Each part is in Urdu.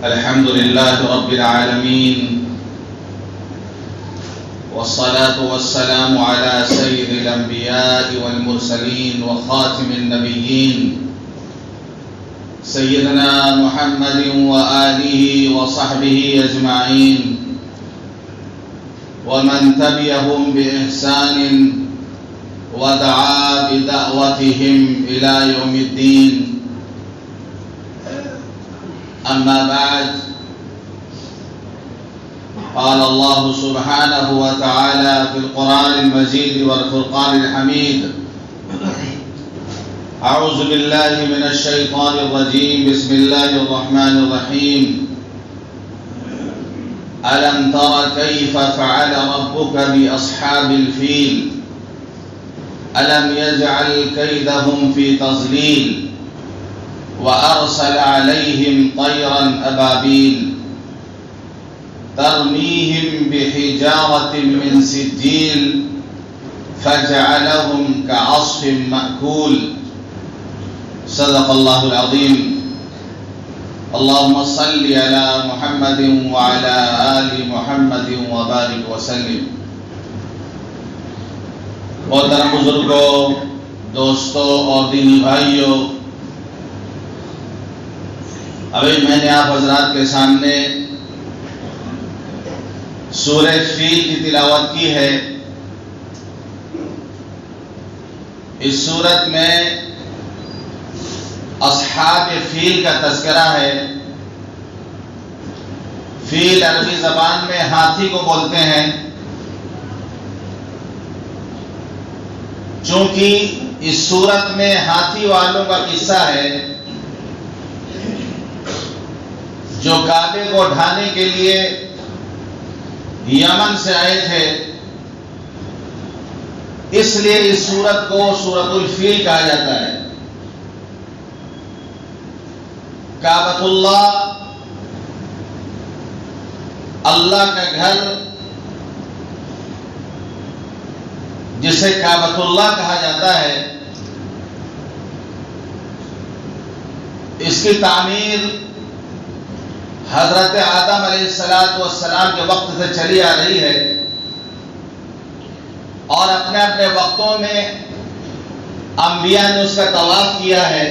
الحمد لله رب العالمين، والصلاة والسلام على سيد الأنبياء والمرسلين وخاتم النبيين سيدنا محمد وآله وصحبه أجمعين، ومن تبعهم بإحسان ودعا بدعوتهم إلى يوم الدين. أما بعد، قال الله سبحانه وتعالى في القرآن المجيد والفرقان الحميد: أعوذ بالله من الشيطان الرجيم، بسم الله الرحمن الرحيم. ألم تر كيف فعل ربك بأصحاب الفيل ألم يجعل كيدهم في تضليل وأرسل عليهم طيرا أبابيل ترميهم بحجارة من سجيل فجعلهم كعصف مأكول. صدق الله العظيم. اللهم صل على محمد وعلى آل محمد وبارك وسلم. محترم بزرگوں، دوستوں اور دینی بھائیوں، ابھی میں نے آپ حضرات کے سامنے سورہ فیل کی تلاوت کی ہے. اس سورت میں اصحاب فیل کا تذکرہ ہے. فیل عربی زبان میں ہاتھی کو بولتے ہیں. چونکہ اس سورت میں ہاتھی والوں کا قصہ ہے جو کعبے کو ڈھانے کے لیے یمن سے آئے تھے، اس لیے اس سورت کو سورۃ الفیل کہا جاتا ہے. کعبۃ اللہ، اللہ کا گھر جسے کعبۃ اللہ کہا جاتا ہے، اس کی تعمیر حضرت آدم علیہ السلام کے وقت سے چلی آ رہی ہے، اور اپنے اپنے وقتوں میں انبیاء نے اس کا طواف کیا ہے.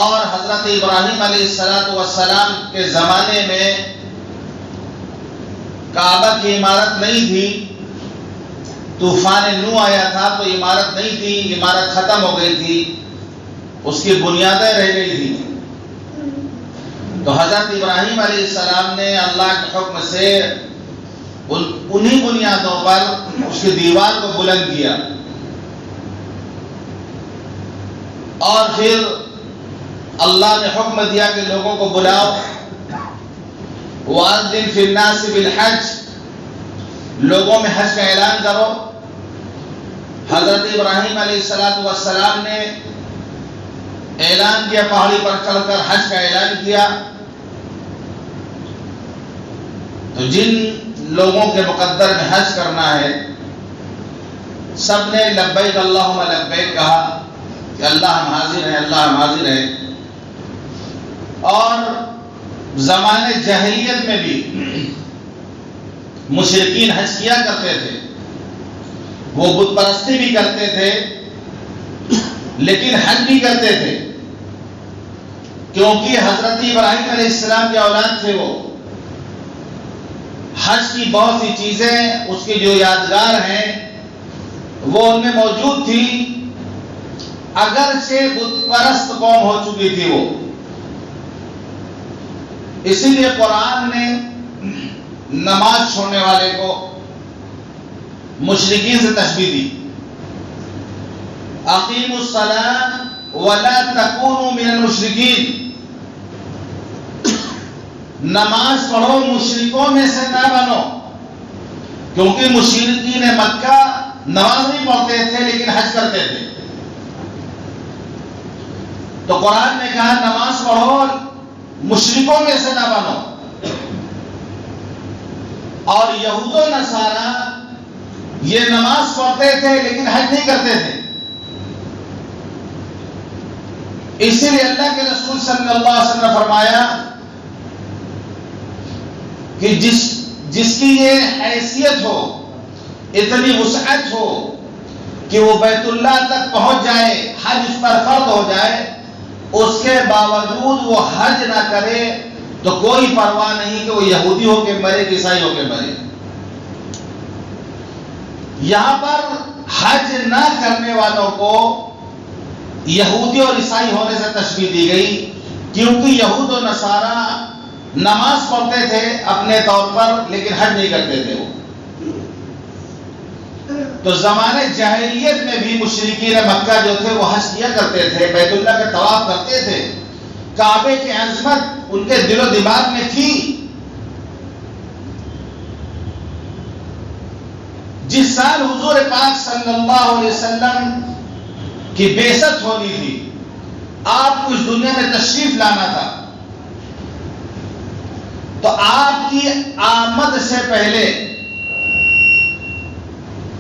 اور حضرت ابراہیم علیہ السلام کے زمانے میں کعبہ کی عمارت نہیں تھی. طوفان نوح آیا تھا تو عمارت نہیں تھی، عمارت ختم ہو گئی تھی، اس کی بنیادیں رہ گئی تھی. تو حضرت ابراہیم علیہ السلام نے اللہ کے حکم سے انہی بنیادوں پر اس کی دیوار کو بلند کیا، اور پھر اللہ نے حکم دیا کہ لوگوں کو بلاؤ، وَأَذِّنْ فِي النَّاسِ بِالْحَجِّ، لوگوں میں حج کا اعلان کرو. حضرت ابراہیم علیہ السلام نے اعلان کیا، پہاڑی پر چڑھ کر حج کا اعلان کیا. تو جن لوگوں کے مقدر میں حج کرنا ہے سب نے لبیک اللہم لبیک کہا کہ اللہ ہم حاضر ہیں، اللہ ہم حاضر ہیں. اور زمانے جاہلیت میں بھی مشرکین حج کیا کرتے تھے، وہ بت پرستی بھی کرتے تھے لیکن حج بھی کرتے تھے، کیونکہ حضرت ابراہیم علیہ السلام کے اولاد تھے. وہ حج کی بہت سی چیزیں اس کی جو یادگار ہیں وہ ان میں موجود تھی، اگرچہ بت پرست قوم ہو چکی تھی وہ. اسی لیے قرآن نے نماز چھوڑنے والے کو مشرکین سے تشبیہ دی. اقیموا الصلاۃ ولا تکونوا من المشرکین، نماز پڑھو مشرکوں میں سے نہ بنو، کیونکہ مشرکین مکہ نماز نہیں پڑھتے تھے لیکن حج کرتے تھے. تو قرآن نے کہا نماز پڑھو، مشرکوں میں سے نہ بنو. اور یہود و نصارہ یہ نماز پڑھتے تھے لیکن حج نہیں کرتے تھے. اسی لیے اللہ کے رسول صلی اللہ علیہ وسلم نے فرمایا کہ جس کی یہ حیثیت ہو، اتنی وسعت ہو کہ وہ بیت اللہ تک پہنچ جائے، حج اس پر فرض ہو جائے، اس کے باوجود وہ حج نہ کرے تو کوئی پرواہ نہیں کہ وہ یہودی ہو کے مرے کہ عیسائی ہو کے مرے۔ یہاں پر حج نہ کرنے والوں کو یہودی اور عیسائی ہونے سے تشبیہ دی گئی، کیونکہ یہود و نصارہ نماز پڑھتے تھے اپنے طور پر لیکن حج نہیں کرتے تھے۔ وہ تو زمانے جاہلیت میں بھی مشرکین مکہ جو تھے وہ حج کیا کرتے تھے، بیت اللہ کا طواف کرتے تھے، کعبے کی عظمت ان کے دل و دماغ میں تھی۔ جس سال حضور پاک صلی اللہ علیہ وسلم کی بعثت ہونی تھی، آپ کو اس دنیا میں تشریف لانا تھا، تو آپ کی آمد سے پہلے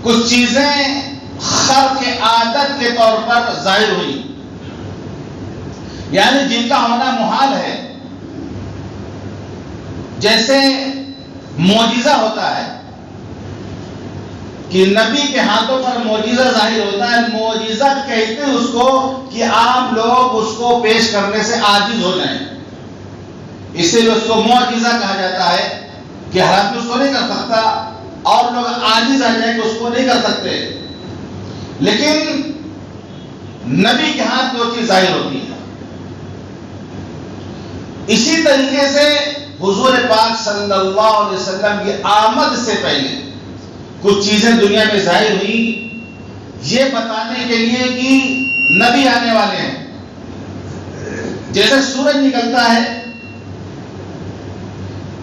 کچھ چیزیں خرق عادت کے طور پر ظاہر ہوئی، یعنی جن کا ہونا محال ہے۔ جیسے معجزہ ہوتا ہے کہ نبی کے ہاتھوں پر معجزہ ظاہر ہوتا ہے، معجزہ کہتے ہیں اس کو کہ عام لوگ اس کو پیش کرنے سے عاجز ہو جائیں، اسی لیے اس کو معجزہ کہا جاتا ہے کہ ہر آدمی اس کو نہیں کر سکتا اور لوگ عاجز آ جائیں کہ اس کو نہیں کر سکتے، لیکن نبی کے ہاتھ میں وہ چیز ظاہر ہوتی ہے۔ اسی طریقے سے حضور پاک صلی اللہ علیہ وسلم کی آمد سے پہلے کچھ چیزیں دنیا میں ظاہر ہوئی، یہ بتانے کے لیے کہ نبی آنے والے ہیں۔ جیسے سورج نکلتا ہے،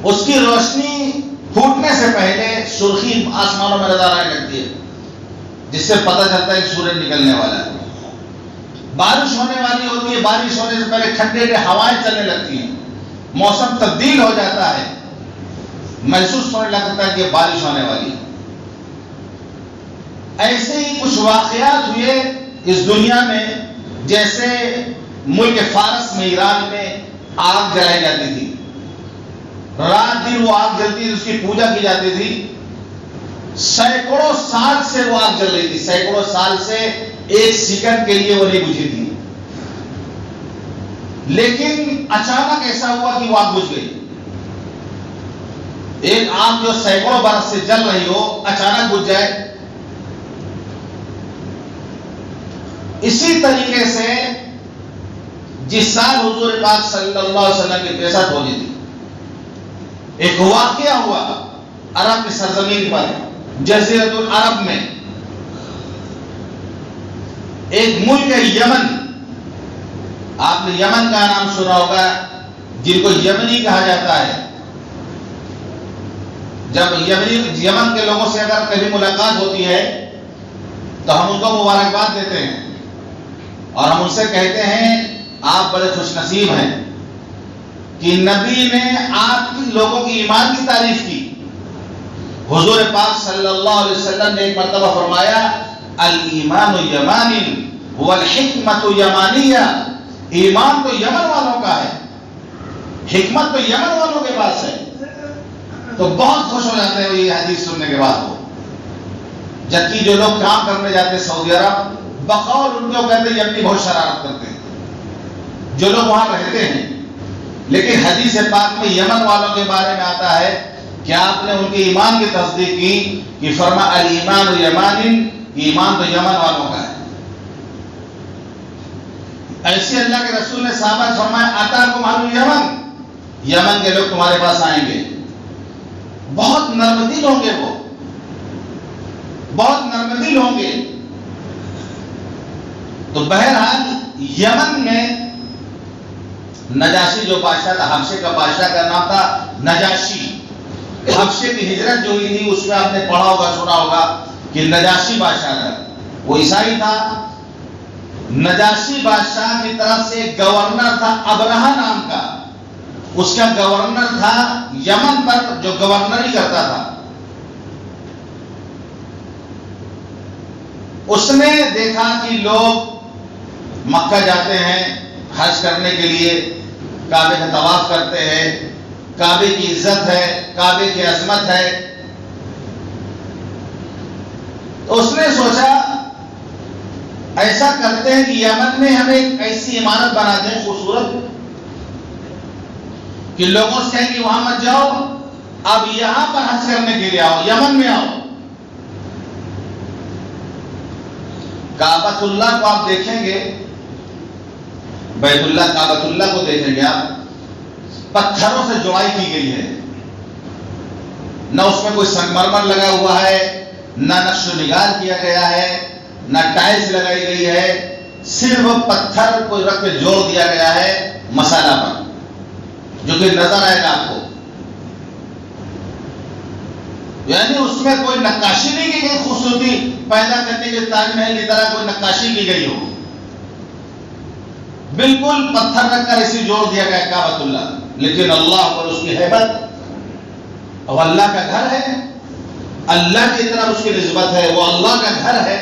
اس کی روشنی پھوٹنے سے پہلے سرخی آسمانوں میں نظر آنے لگتی ہے، جس سے پتہ چلتا ہے کہ سورج نکلنے والا ہے۔ بارش ہونے والی ہوتی ہے، بارش ہونے سے پہلے ٹھنڈے ٹھنڈے ہوائیں چلنے لگتی ہیں، موسم تبدیل ہو جاتا ہے، محسوس ہونے لگتا ہے کہ بارش ہونے والی ہے۔ ایسے ہی کچھ واقعات ہوئے اس دنیا میں، جیسے ملک فارس میں، ایران میں آگ جلائی جاتی تھی، رات دن وہ آگ جلتی تھی، اس کی پوجا کی جاتی تھی، سینکڑوں سال سے وہ آگ جل رہی تھی، سینکڑوں سال سے ایک سیکنڈ کے لیے وہ نہیں بجھی تھی، لیکن اچانک ایسا ہوا کہ وہ آگ بجھ گئی۔ ایک آگ جو سینکڑوں برس سے جل رہی ہو اچانک بجھ جائے۔ اسی طریقے سے جس سال حضور پاک صلی اللہ علیہ وسلم کی بعثت ہونی تھی، ایک واقعہ ہوا عرب کی سرزمین پر، جزیرۃ العرب میں، ایک ملک ہے یمن۔ آپ نے یمن کا نام سنا ہوگا، جن کو یمنی کہا جاتا ہے۔ جب یمن کے لوگوں سے اگر کبھی ملاقات ہوتی ہے تو ہم ان کو مبارکباد دیتے ہیں اور ہم ان سے کہتے ہیں آپ بڑے خوش نصیب ہیں کہ نبی نے آپ کی لوگوں کی ایمان کی تعریف کی۔ حضور پاک صلی اللہ علیہ وسلم نے ایک مرتبہ فرمایا، الایمان یمان والحکمت یمانیہ، ایمان تو یمن والوں کا ہے، حکمت تو یمن والوں کے پاس ہے۔ تو بہت خوش ہو جاتے ہیں یہ حدیث سننے کے بعد وہ، جبکہ جو لوگ کام کرنے جاتے ہیں سعودی عرب، بقول ان کو کہتے ہیں یمنی بہت شرارت کرتے ہیں، جو لوگ وہاں رہتے ہیں، لیکن حدیث پاک میں یمن والوں کے بارے میں آتا ہے کہ آپ نے ان کے ایمان کی تصدیق کی کہ فرما الایمان یمان، ایمان تو یمن والوں کا ہے۔ ایسے اللہ کے رسول نے صحابہ سے فرمایا، آتاکم اہل الیمن، یمن کے لوگ تمہارے پاس آئیں گے، بہت نرم دل ہوں گے، وہ بہت نرم دل ہوں گے۔ تو بہرحال یمن میں نجاشی جو بادشاہ تھا، حبشے کا بادشاہ کا نام تھا نجاشی۔ حبشے کی ہجرت جو ہوئی تھی اس میں آپ نے پڑھا ہوگا، سنا ہوگا کہ نجاشی بادشاہ تھا، وہ عیسائی تھا۔ نجاشی بادشاہ کی طرف سے ایک گورنر تھا ابرہہ نام کا، اس کا گورنر تھا یمن پر جو گورنری کرتا تھا۔ اس نے دیکھا کہ لوگ مکہ جاتے ہیں، حج کرنے کے لیے کعبے کا طواف کرتے ہیں، کعبے کی عزت ہے، کعبے کی عظمت ہے، تو اس نے سوچا ایسا کرتے ہیں کہ یمن میں ہم ایک ایسی عمارت بنا دیں خوبصورت کہ لوگوں سے کہیں کہ وہاں مت جاؤ، اب یہاں پر حج کرنے کے لیے آؤ، یمن میں آؤ۔ کعبۃ اللہ کو آپ دیکھیں گے، بیت اللہ کعبۃ اللہ کو دیکھیں گے آپ، پتھروں سے جڑائی کی گئی ہے، نہ اس میں کوئی سنگمرمر لگا ہوا ہے، نہ نقش و نگار کیا گیا ہے، نہ ٹائلز لگائی گئی ہے، صرف پتھر کو رکھ کے جوڑ دیا گیا ہے مسالہ پر، جو کہ نظر آئے گا آپ کو، یعنی اس میں کوئی نقاشی نہیں کی گئی خوبصورتی پیدا کرنے کے تاج محل کی طرح کوئی نقاشی کی گئی ہو، بالکل پتھر رکھ کر اسی جوڑ دیا گیا کعبۃ اللہ، لیکن اللہ پر اس کی ہیبت، اور اللہ کا گھر ہے، اللہ کی طرف اس کی نسبت ہے، وہ اللہ کا گھر ہے،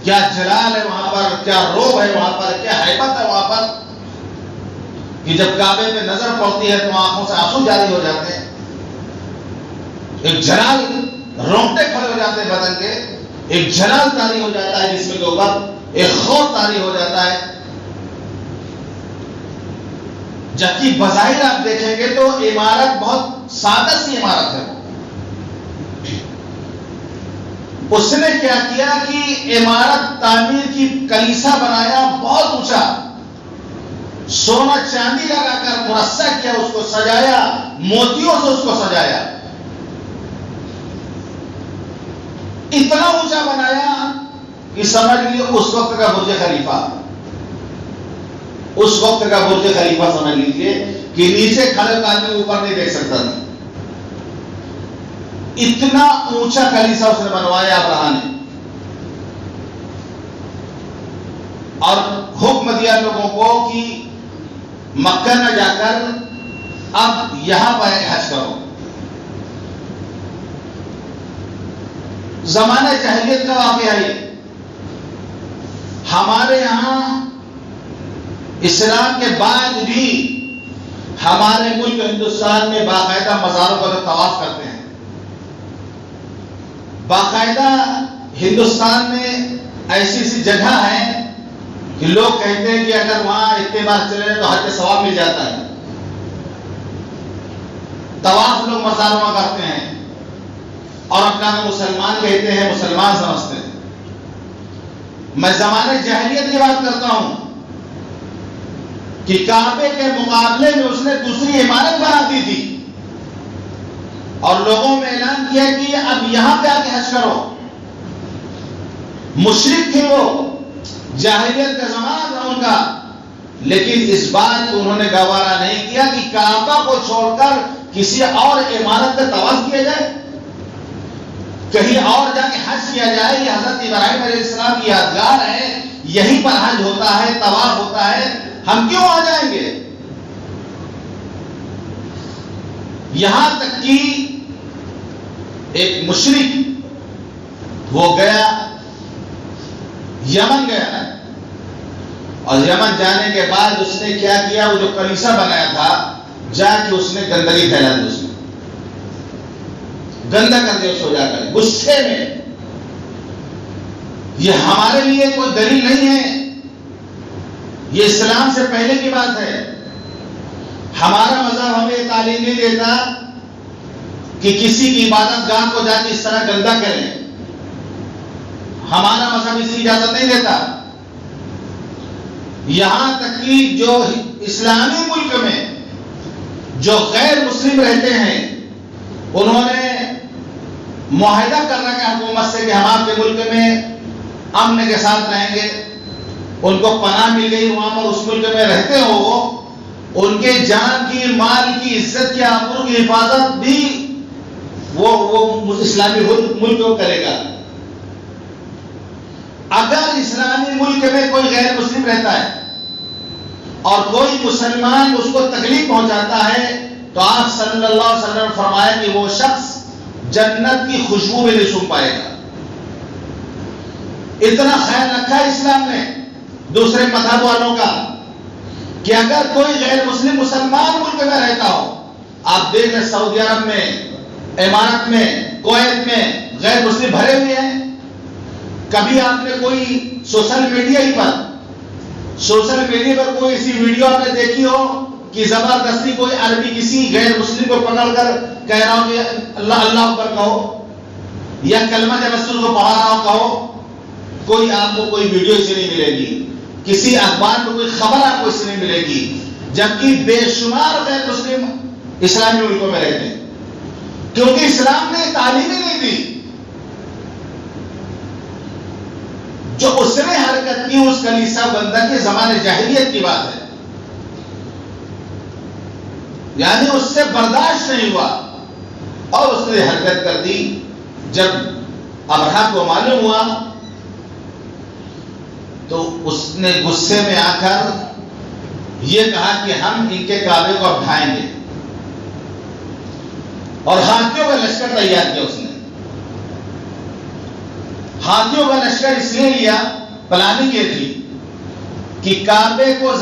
کیا جلال ہے وہاں پر، کیا روب ہے وہاں پر، کیا ہیبت ہے وہاں پر کہ جب کعبے پہ نظر پڑتی ہے تو آنکھوں سے آنسو جاری ہو جاتے ہیں، ایک جلال، رونگٹے کھڑے ہو جاتے ہیں بدن کے، ایک جلال طاری ہو جاتا ہے جسم کے اوپر، ایک خوف طاری ہو جاتا ہے، جبکہ بظاہر آپ دیکھیں گے تو عمارت بہت سادہ سی عمارت ہے، اس نے کیا کیا کہ عمارت تعمیر کی کلیسا بنایا بہت اونچا، سونا چاندی لگا کر مرصع کیا، اس کو سجایا، موتیوں سے اس کو سجایا، اتنا اونچا بنایا کہ سمجھ لیجیے اس وقت کا برج خلیفہ، اس وقت کا برج خلیفہ سمجھ لیجیے کہ نیچے کھڑے آدمی اوپر نہیں دیکھ سکتا تھا، اتنا اونچا کلیسا اس نے بنوایا ابراہیم نے، اور حکم دیا لوگوں کو کہ مکہ نہ جا کر اب یہاں پر حج کرو۔ زمانہ جاہلیت کا واقعہ ہے، ہمارے یہاں اسلام کے بعد بھی ہمارے ملک ہندوستان میں باقاعدہ مزاروں پر طواف کرتے ہیں، باقاعدہ ہندوستان میں ایسی ایسی جگہ ہیں کہ لوگ کہتے ہیں کہ اگر وہاں اتنے بار چلے تو حج کا ثواب مل جاتا ہے، طواف لوگ مزاروں میں کرتے ہیں اور اپنا مسلمان کہتے ہیں، مسلمان سمجھتے ہیں۔ میں زمانے جاہلیت کی بات کرتا ہوں کہ کعبے کے مقابلے میں اس نے دوسری عمارت بنا دی تھی اور لوگوں میں اعلان کیا کہ اب یہاں پہ آ کے حج کرو۔ مشرک تھے وہ، جاہلیت کا زمانہ تھا ان کا، لیکن اس بات کو انہوں نے گوارا نہیں کیا کہ کعبہ کو چھوڑ کر کسی اور عمارت کا طواف کیا جائے، کہیں اور جا کے حج کیا جائے۔ یہ حضرت ابراہیم علیہ السلام کی یادگار ہے، یہیں پر حج ہوتا ہے، طواف ہوتا ہے، ہم کیوں آ جائیں گے؟ یہاں تک کہ ایک مشرک وہ گیا، یمن گیا، اور یمن جانے کے بعد اس نے کیا کیا، وہ جو کلیسا بنایا تھا جا کے اس نے گندگی پھیلا دی، اس نے گندا کر دیا، اس کو جا کر غصے میں۔ یہ ہمارے لیے کوئی دلیل نہیں ہے، یہ اسلام سے پہلے کی بات ہے۔ ہمارا مذہب ہمیں یہ تعلیم نہیں دیتا کہ کسی کی عبادت گاہ کو جا کے اس طرح گندا کریں، ہمارا مذہب اس کی اجازت نہیں دیتا۔ یہاں تک کہ جو اسلامی ملک میں جو غیر مسلم رہتے ہیں انہوں نے معاہدہ کر رکھا ہے حکومت سے کہ ہم آپ کے ملک میں امن کے ساتھ رہیں گے، ان کو پناہ مل گئی، وہاں پر اس ملک میں رہتے ہو، وہ ان کے جان کی، مال کی، عزت کی، آبرو کی حفاظت بھی وہ اسلامی ملک کو کرے گا۔ اگر اسلامی ملک میں کوئی غیر مسلم رہتا ہے اور کوئی مسلمان اس کو تکلیف پہنچاتا ہے تو آپ صلی اللہ علیہ وسلم نے فرمایا کہ وہ شخص جنت کی خوشبو بھی نہیں سونگھ پائے گا۔ اتنا خیال رکھا ہے اسلام نے، دوسرے مذہب والوں کا کہ اگر کوئی غیر مسلم مسلمان ملک میں رہتا ہو، آپ دیکھ لیں سعودی عرب میں، امارات میں، کویت میں غیر مسلم بھرے ہوئے ہیں. کبھی آپ نے کوئی سوشل میڈیا پر کوئی ایسی ویڈیو آپ نے دیکھی ہو کہ زبردستی کوئی عربی کسی غیر مسلم کو پکڑ کر کہہ رہا ہو کہ اللہ اللہ اکبر کہو، یا کلمہ جب رسول کو پڑھا رہا ہو کہو؟ کوئی آپ کو کوئی ویڈیو اسے نہیں ملے گی، کسی اخبار میں کوئی خبر آپ کو اسے نہیں ملے گی، جبکہ بے شمار غیر مسلم اسلامی ملکوں میں رہتے ہیں، کیونکہ اسلام نے تعلیم ہی نہیں دی. جو اس نے حرکت کی اس کلیسا بندہ کے زمانے جاہلیت کی بات ہے، یعنی اس سے برداشت نہیں ہوا اور اس نے حرکت کر دی. جب ابرہہ کو معلوم ہوا تو اس نے غصے میں آ کر یہ کہا کہ ہم ان کے کعبے کو اٹھائیں گے، اور ہاتھیوں کا لشکر تیار کیا. اس نے ہاتھیوں کا لشکر اس لیے لیا، پلاننگ یہ تھی کہ کعبے کو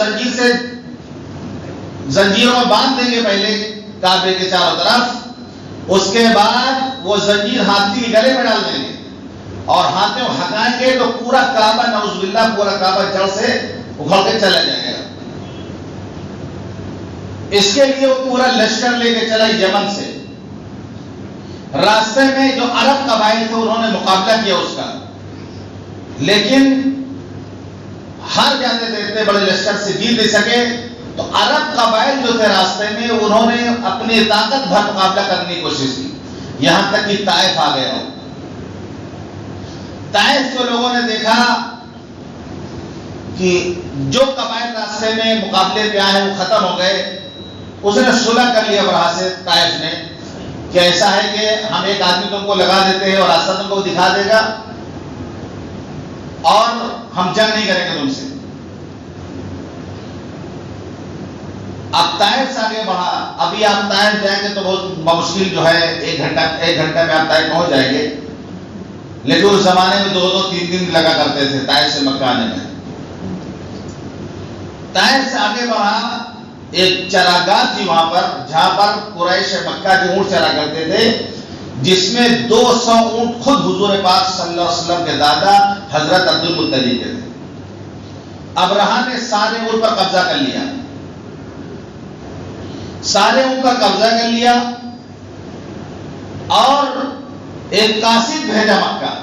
زنجیروں میں باندھ دیں گے پہلے کعبے کے چاروں طرف، اس کے بعد وہ زنجیر ہاتھی کے گلے میں ڈال دیں گے اور ہاتھیوں ہٹائیں گے تو پورا کعبہ نعوذ باللہ پورا کعبہ جڑ سے اکھڑ کے چلا جائے گا. اس کے لیے وہ پورا لشکر لے کے چلا یمن سے. راستے میں جو عرب قبائل تھے انہوں نے مقابلہ کیا اس کا، لیکن ہار جاتے تھے، اتنے بڑے لشکر سے جیت نہیں سکے. تو عرب قبائل جو تھے راستے میں انہوں نے اپنی طاقت بھر مقابلہ کرنے کی کوشش کی، یہاں تک کہ طائف آ گیا. طائف کے لوگوں نے دیکھا کہ جو قبائل راستے میں مقابلے پہ آئے وہ ختم ہو گئے. اس نے صلح کر لیا ابرہہ سے، طائف نے، کہ ایسا ہے کہ ہم ایک آدمی تم کو لگا دیتے ہیں اور راستہ تم کو دکھا دے گا اور ہم جنگ نہیں کریں گے تم سے. اب طائف سے آگے بڑھا. ابھی آپ طائف جائیں گے تو بہت مشکل جو ہے، ایک گھنٹہ میں آپ طائف پہنچ جائیں گے، لیکن اس زمانے میں 2-3 دن لگا کرتے تھے طائف سے مکہ آنے میں. طائف سے آگے بڑھا، ایک چراگاہ تھی وہاں پر جہاں پر قریش مکہ کے اونٹ چرا کرتے تھے، جس میں 200 اونٹ خود حضور پاک صلی اللہ علیہ وسلم کے دادا حضرت عبد المطلب کے تھے. ابرہہ نے سارے اونٹ پر قبضہ کر لیا، سارے اونٹ پر قبضہ کر لیا اور ایک قاصد بھیجا مکہ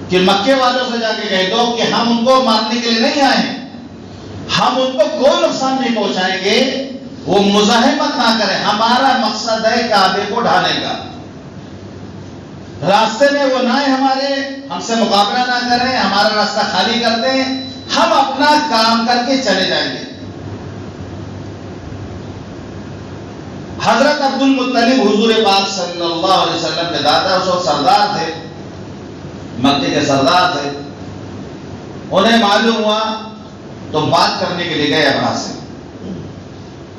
کہ مکے والوں سے جا کے کہہ دو کہ ہم ان کو مارنے کے لیے نہیں آئے ہیں، ہم ان کو کوئی نقصان نہیں پہنچائیں گے، وہ مزاحمت نہ کریں، ہمارا مقصد ہے کعبے کو ڈھانے کا. راستے میں وہ نہ ہمارے ہم سے مقابلہ نہ کریں، ہمارا راستہ خالی کر دیں، ہم اپنا کام کر کے چلے جائیں گے. حضرت عبد المطلب حضور پاک صلی اللہ علیہ وسلم کے دادا اس وقت سردار تھے، مکے کے سردار تھے. انہیں معلوم ہوا تو بات کرنے کے لیے گئے ابرہہ سے.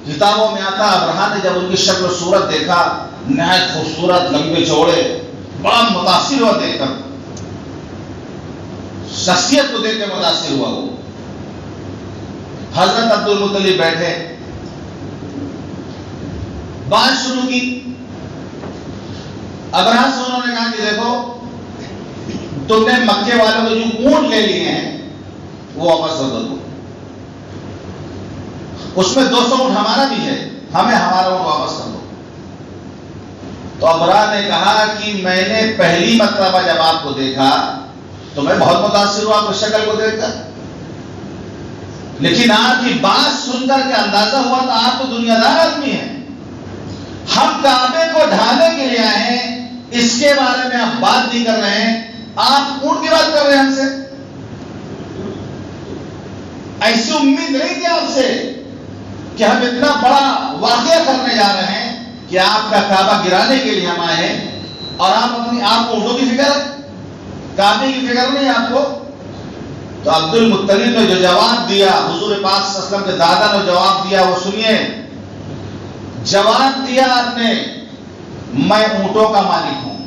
کتابوں میں آتا ابرہہ نے جب ان کی شکل و صورت دیکھا، نہایت خوبصورت، لمبے چوڑے، بڑا متاثر ہوا دیکھ کر، شخصیت کو دیکھ کے متاثر ہوا. وہ حضرت عبد المطلب بیٹھے، بات شروع کی. ابرہہ سے انہوں نے کہا کہ دیکھو تم نے مکے والوں کو جو اونٹ لے لیے ہیں وہ واپس کر دو، اس میں 200 اونٹ ہمارا بھی ہے، ہمیں ہمارا اونٹ واپس کر دو. تو ابرہہ نے کہا کہ میں نے پہلی مرتبہ جب آپ کو دیکھا تو میں بہت متاثر ہوا آپ کی شکل کو دیکھ کر، لیکن آپ کی بات سن کر کے اندازہ ہوا تو آپ تو دنیا دار آدمی ہیں. ہم کعبے کو ڈھانے کے لیے آئے ہیں، اس کے بارے میں آپ بات نہیں کر رہے ہیں، آپ اونٹ کی بات کر رہے ہیں ہم سے. ایسی امید نہیں تھی آپ سے کہ ہم اتنا بڑا واقعہ کرنے جا رہے ہیں کہ آپ کا کعبہ گرانے کے لیے ہم آئے ہیں اور آپ کو اونٹوں کی فکر، کعبے کی فکر نہیں آپ کو. تو عبد المطلب نے جو جواب دیا، حضور پاک صلی اللہ علیہ وسلم کے دادا نے جواب دیا، وہ سنیے. جواب دیا آپ نے، میں اونٹوں کا مالک ہوں،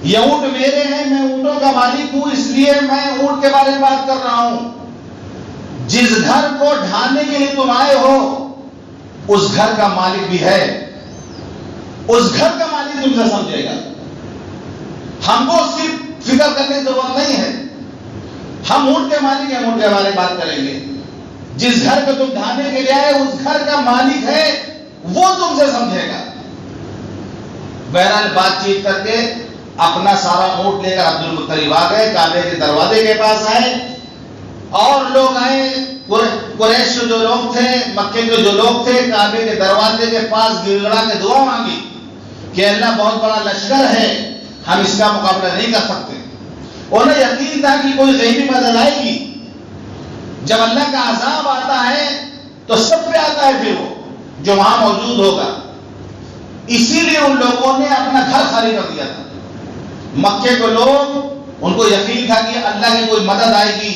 یہ اونٹ میرے ہیں، میں اونٹوں کا مالک ہوں، اس لیے میں اونٹ کے بارے میں بات کر رہا ہوں۔ جس گھر کو ڈھانے کے لیے تم آئے ہو اس گھر کا مالک بھی ہے، اس گھر کا مالک تم سے سمجھے گا۔ ہم کو اس کی فکر کرنے کی ضرورت نہیں ہے، ہم اونٹ کے مالک ہیں، اونٹ کے بارے میں بات کریں گے۔ جس گھر کو تم ڈھانے کے لیے آئے اس گھر کا مالک ہے، وہ تم سے سمجھے گا۔ بہرحال بات چیت کر کے اپنا سارا اونٹ لے کر عبد المطلب آ گئے، کعبے کے دروازے کے پاس آئے، اور لوگ آئے، قریش جو لوگ تھے، مکے کے جو لوگ تھے، کعبے کے دروازے کے پاس گر گڑا کے دعا مانگی کہ اللہ بہت بڑا لشکر ہے، ہم اس کا مقابلہ نہیں کر سکتے۔ انہیں یقین تھا کہ کوئی غیبی مدد آئے گی، جب اللہ کا عذاب آتا ہے تو سب پہ آتا ہے، پھر وہ جو وہاں موجود ہوگا۔ اسی لیے ان لوگوں نے اپنا گھر خالی کر دیا تھا۔ مکے کے لوگ، ان کو یقین تھا کہ اللہ کی کوئی مدد آئے گی،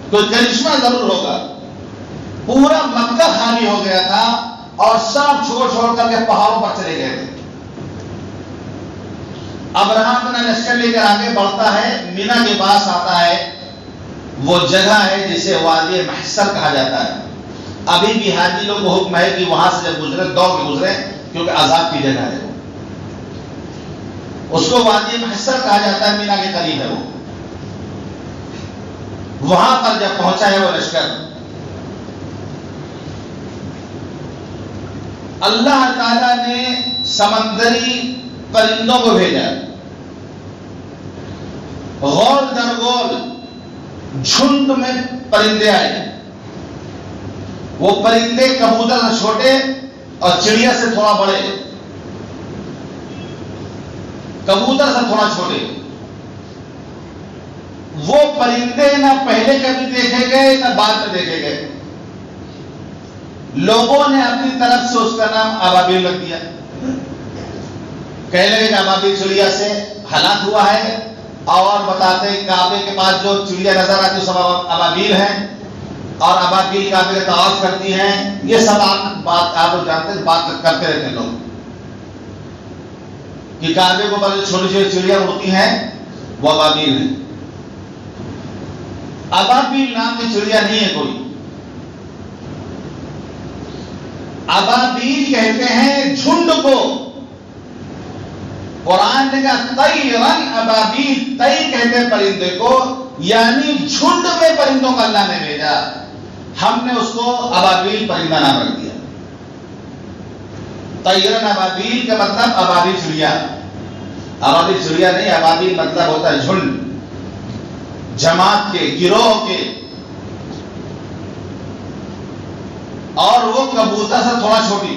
کوئی کرشمہ ضرور ہوگا۔ پورا مکہ خالی ہو گیا تھا اور سب چھوڑ چھوڑ کر کے پہاڑوں پر چلے گئے تھے۔ ابرہہ اپنا لشکر لے کر آگے بڑھتا ہے، مینا کے پاس آتا ہے، وہ جگہ ہے جسے وادی محصر کہا جاتا ہے۔ ابھی بھی حاجی لوگوں کو حکم ہے کہ وہاں سے جب گزرے دوڑ کے گزرے، کیونکہ عذاب کی جگہ ہے وہ۔ اس کو وادی محصر کہا جاتا ہے، مینا کے قریب ہے وہ۔ وہاں پر جب پہنچا ہے وہ لشکر، اللہ تعالیٰ نے سمندری پرندوں کو بھیجا، غول در غول جھنڈ میں پرندے آئے۔ وہ پرندے کبوتر سے چھوٹے اور چڑیا سے تھوڑا بڑے، کبوتر سے تھوڑا چھوٹے۔ وہ پرندے نہ پہلے کبھی دیکھے گئے نہ بعد میں دیکھے گئے۔ لوگوں نے اپنی طرف سے اس کا نام ابابیل رکھ دیا، کہنے لگے کہ ابابیل چڑیا سے ہلاک ہوا ہے، اور بتاتے کعبے کے پاس جو چڑیا نظر آتی ہے سب ابابیل ہیں، اور ابابیل کعبے کا طواف کرتی ہیں۔ یہ سب بات آپ لوگ جانتے ہیں، بات کرتے رہتے ہیں لوگ کہ کعبے کو بڑی چھوٹی چھوٹی چڑیا اڑتی ہیں، وہ ابابیل ہیں۔ ابابیل نام کی چڑیا نہیں ہے کوئی، ابابیل کہتے ہیں جھنڈ کو۔ قرآن نے کہا طیرن ابابیل، طیر کہتے ہیں پرندے کو، یعنی جھنڈ میں پرندوں کا اللہ نے بھیجا، ہم نے اس کو ابابیل پرندہ نام رکھ دیا۔ طیرن ابابیل کا مطلب ابابیل چڑیا، ابابیل چڑیا نہیں، ابابیل مطلب ہوتا ہے جھنڈ، جماعت کے، گروہ کے۔ اور وہ کبوتر سے تھوڑا چھوٹی،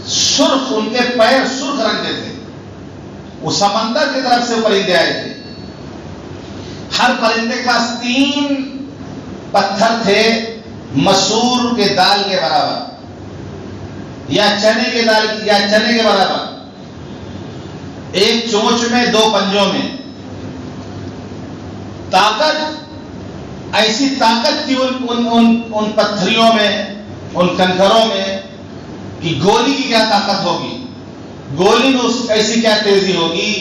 سرخ، ان کے پیر سرخ رنگ کے تھے۔ وہ سمندر کی طرف سے پرندے آئے تھے۔ ہر پرندے کے پاس 3 پتھر تھے، مسور کے دال کے برابر، یا چنے کے دال یا چنے کے برابر، ایک چونچ میں 2 پنجوں میں۔ طاقت، ایسی طاقت تھی ان پتھریوں میں، ان کنکروں میں، کہ گولی کی کیا طاقت ہوگی، گولی میں ایسی کیا تیزی ہوگی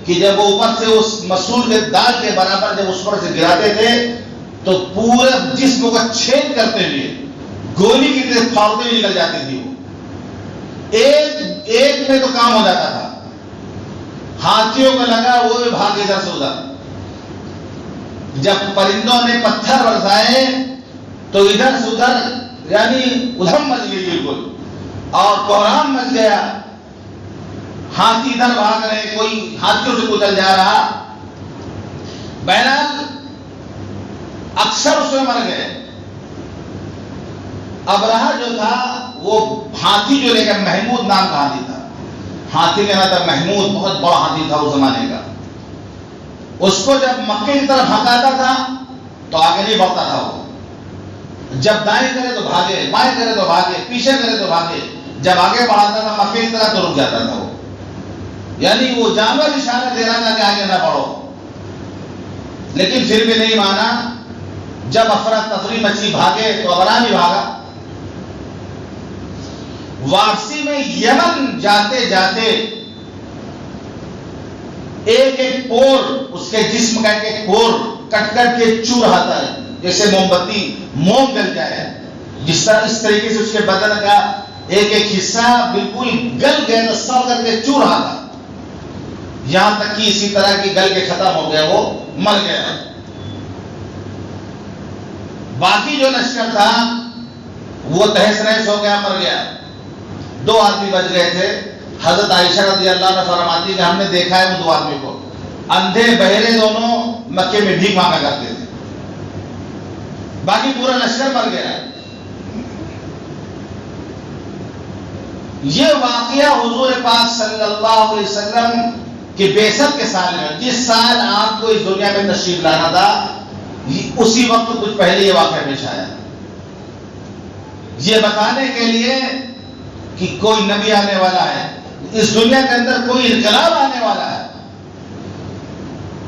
کہ جب وہ اوپر سے اس مسور کے دال کے برابر جب اس پر سے گراتے تھے تو پورے جسم کو چھید کرتے ہوئے گولی کی طرح پھاڑتے ہوئے نکل جاتی تھی۔ وہ ایک میں تو کام ہو جاتا تھا۔ ہاتھیوں کو لگا وہ بھی بھاگ ادھر سے ادھر۔ جب پرندوں نے پتھر برسائے تو ادھر سے ادھر، یعنی ادھم مچ گئی بالکل، اور کوہرام مچ گیا۔ ہاتھی ادھر بھاگ رہے، کوئی ہاتھیوں سے گزر جا رہا۔ بہرحال اکثر اس میں مر گئے۔ ابرہہ جو تھا وہ ہاتھی جو لے کر، محمود نام کا ہاتھی تھا، ہاتھی کا نام تھا محمود، بہت بڑا ہاتھی تھا اس زمانے کا۔ اس کو جب مکے کی طرف ہٹاتا تھا تو آگے نہیں بڑھتا تھا وہ، جب دائیں کرے تو بھاگے، بائیں کرے تو بھاگے، پیچھے کرے تو بھاگے، جب آگے بڑھاتا تھا مکے کی طرف تو رک جاتا تھا وہ، یعنی وہ جانور اشارہ دے رہا تھا کہ آگے نہ بڑھو، لیکن پھر بھی نہیں مانا۔ جب افراتفری مچی، بھاگے تو ابرہہ بھی بھاگا۔ واپسی میں یمن جاتے جاتے ایک ایک پور اس کے جسم کا ایک ایک پور کٹ کٹ کے چو رہا تھا، جیسے موم بتی موم گل جائے، جس طرح اس طریقے سے اس کے بدن کا ایک ایک حصہ بالکل گل گیا تو سڑ کر کے چو رہا تھا، یہاں تک کہ اسی طرح کی گل کے ختم ہو گیا، وہ مر گیا۔ باقی جو لشکر تھا وہ تہس نہس ہو گیا، مر گیا۔ 2 آدمی بچ گئے تھے۔ حضرت عائشہ رضی اللہ عنہ فرماتی کہ ہم نے دیکھا ہے وہ 2 آدمی کو، اندھے بہرے دونوں مکے میں بھیک مانگا کرتے تھے، باقی پورا لشکر مر گیا۔ یہ واقعہ حضور پاک صلی اللہ علیہ وسلم کے بعثت کے سال میں، جس سال آپ کو اس دنیا میں تشریف لانا تھا، اسی وقت کچھ پہلے یہ واقعہ پیش آیا، یہ بتانے کے لیے کہ کوئی نبی آنے والا ہے، اس دنیا کے اندر کوئی انقلاب آنے والا ہے۔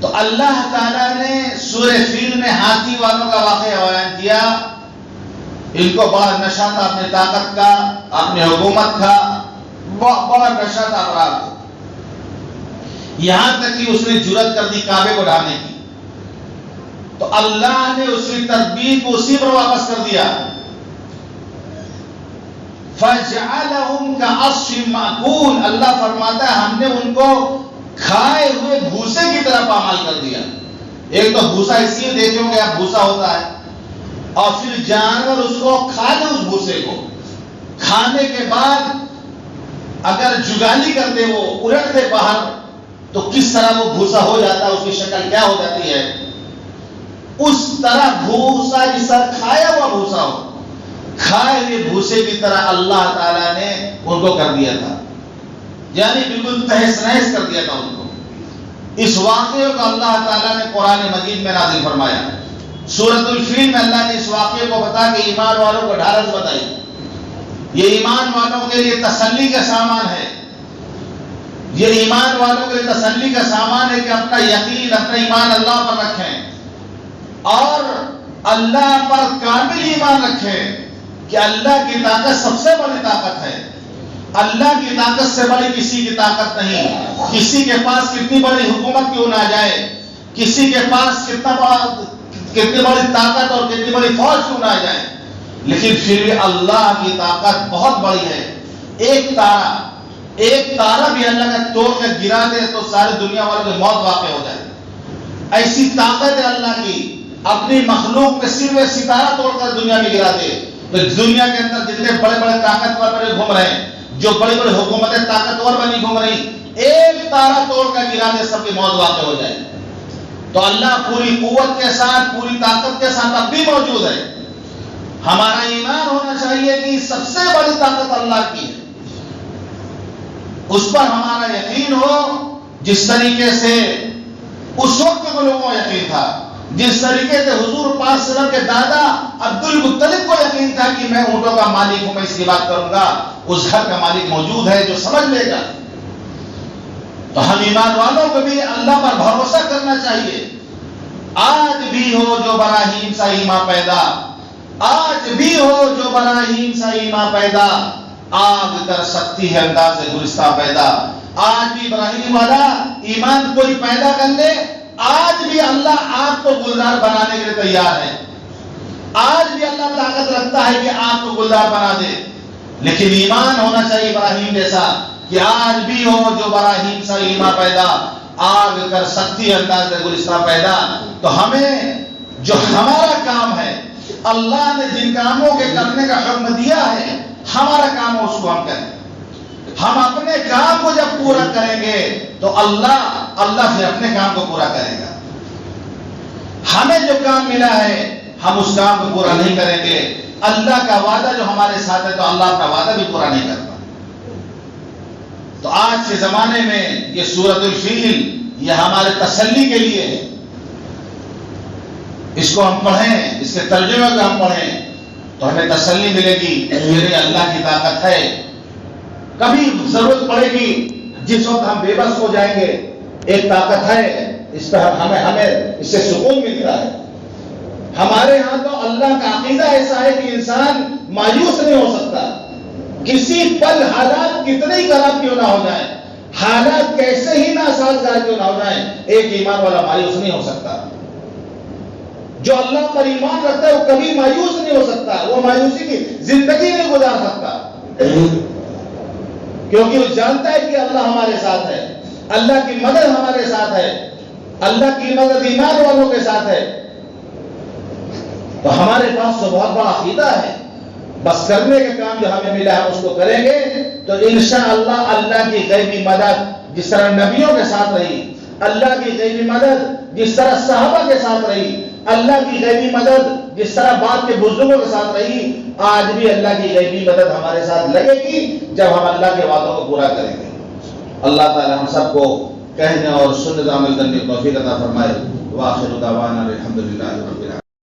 تو اللہ تعالیٰ نے سورہ فیل میں ہاتھی والوں کا واقعہ بیان کیا، ان کو بڑا نشہ تھا اپنی طاقت کا، اپنی حکومت کا، بڑا نشہ تھا افراد کو، یہاں تک کہ اس نے جرأت کر دی کعبے کو ڈھانے کی، تو اللہ نے اس کی تدبیر کو اسی پر واپس کر دیا۔ فَجْعَلَهُمْ كَعَصْفٍ مَأْكُولٍ، اللہ فرماتا ہے ہم نے ان کو کھائے ہوئے بھوسے کی طرح پامال کر دیا۔ ایک تو بھوسا اس لیے دیکھتے ہوں گے آپ، بھوسا ہوتا ہے، اور پھر جانور اس کو کھا لے، اس بھوسے کو کھانے کے بعد اگر جگالی کرتے وہ الٹتے باہر تو کس طرح وہ بھوسا ہو جاتا ہے، اس کی شکل کیا ہو جاتی ہے، اس طرح بھوسا جس طرح کھایا ہوا بھوسا ہو، کھائے ہوئے بھوسے کی طرح اللہ تعالیٰ نے ان کو کر دیا تھا، یعنی بالکل تہس نہس کر دیا تھا ان کو۔ اس واقعے کو اللہ تعالیٰ نے قرآن مجید میں نازل فرمایا۔ سورۃ الفیل میں اللہ نے اس واقعے کو بتا کے ایمان والوں کو ڈھارس بتائی، یہ ایمان والوں کے لیے تسلی کا سامان ہے، یہ ایمان والوں کے لیے تسلی کا سامان ہے کہ اپنا یقین، اپنا ایمان اللہ پر رکھیں اور اللہ پر کامل ایمان رکھیں کہ اللہ کی طاقت سب سے بڑی طاقت ہے، اللہ کی طاقت سے بڑی کسی کی طاقت نہیں۔ کسی کے پاس کتنی بڑی حکومت کیوں نہ جائے، کسی کے پاس کتنی بڑی طاقت اور کتنی بڑی فوج کیوں نہ جائے، لیکن پھر بھی اللہ کی طاقت بہت بڑی ہے۔ ایک تارا بھی اللہ کا توڑ کر گرا دے تو ساری دنیا والوں کی موت واقع ہو جائے، ایسی طاقت ہے اللہ کی۔ اپنی مخلوق میں صرف ایک ستارہ توڑ کر دنیا میں گرا دے تو دنیا کے اندر جتنے بڑے بڑے طاقتور بڑے گھوم رہے ہیں، جو بڑی بڑی حکومتیں طاقتور بنی گھوم رہی، ایک تارا توڑ کر گرا دے سب کی موت واقع ہو جائے۔ تو اللہ پوری قوت کے ساتھ، پوری طاقت کے ساتھ اب بھی موجود ہے۔ ہمارا ایمان ہونا چاہیے کہ سب سے بڑی طاقت اللہ کی ہے، اس پر ہمارا یقین ہو، جس طریقے سے اس وقت کو لوگوں کو یقین تھا، جس طریقے سے حضور پاک صلی اللہ علیہ وسلم کے دادا عبد المطلب کو یقین تھا کہ میں اونٹوں کا مالک ہوں، میں اس کی بات کروں گا، اس گھر کا مالک موجود ہے جو سمجھ لے گا۔ تو ہم ایمان والوں کو بھی اللہ پر بھروسہ کرنا چاہیے۔ آج بھی ہو جو براہیم سا ایمان پیدا، آج بھی ہو جو براہیم سا ایمان پیدا، آگ کر سکتی ہے انداز گلستہ پیدا۔ آج بھی ابراہیم والا ایمان کوئی پیدا کر لے، آج بھی اللہ آگ کو گلزار بنانے کے لیے تیار ہے، آج بھی اللہ طاقت رکھتا ہے کہ آگ کو گلزار بنا دے، لیکن ایمان ہونا چاہیے ابراہیم جیسا کہ آج بھی ہو جو ابراہیم سا ایمان پیدا، آگ کر سکتی ہے انداز گلستہ پیدا۔ تو ہمیں جو ہمارا کام ہے، اللہ نے جن کاموں کے کرنے کا حکم دیا ہے، ہمارا کام ہو اس کو ہم کریں۔ ہم اپنے کام کو جب پورا کریں گے تو اللہ پھر اپنے کام کو پورا کرے گا۔ ہمیں جو کام ملا ہے ہم اس کام کو پورا نہیں کریں گے، اللہ کا وعدہ جو ہمارے ساتھ ہے تو اللہ اپنا وعدہ بھی پورا نہیں کرتا۔ تو آج کے زمانے میں یہ سورۃ الفیل یہ ہمارے تسلی کے لیے ہے، اس کو ہم پڑھیں، اس کے ترجمے کو ہم پڑھیں تو ہمیں تسلی ملے گی کہ اللہ کی طاقت ہے۔ کبھی ضرورت پڑے گی، جس وقت ہم بے بس ہو جائیں گے، ایک طاقت ہے، اس پر ہمیں اس سے سکون ملتا ہے۔ ہمارے ہاں تو اللہ کا عقیدہ ایسا ہے کہ انسان مایوس نہیں ہو سکتا، کسی پل حالات کتنے ہی خراب کیوں نہ ہو جائے، حالات کیسے ہی ناسازگار کیوں نہ ہو جائیں، ایک ایمان والا مایوس نہیں ہو سکتا۔ جو اللہ پر ایمان رکھتا ہے وہ کبھی مایوس نہیں ہو سکتا، وہ مایوسی کی زندگی نہیں گزار سکتا، کیونکہ وہ جانتا ہے کہ اللہ ہمارے ساتھ ہے، اللہ کی مدد ہمارے ساتھ ہے، اللہ کی مدد ایمان والوں کے ساتھ ہے۔ تو ہمارے پاس تو بہت بڑا عقیدہ ہے، بس کرنے کا کام جو ہمیں ملا ہے اس کو کریں گے تو انشاءاللہ اللہ کی غیبی مدد جس طرح نبیوں کے ساتھ رہی، اللہ کی غیبی مدد جس طرح صحابہ کے ساتھ رہی، اللہ کی غیبی مدد جس طرح بعد کے بزرگوں کے ساتھ رہی، آج بھی اللہ کی غیبی مدد ہمارے ساتھ لگے گی جب ہم اللہ کے وعدوں کو پورا کریں گے۔ اللہ تعالی ہم سب کو کہنے اور سنت عمل کرنے کی توفیق عطا فرمائے۔ وآخر دعوانا الحمدللہ رب العالمین۔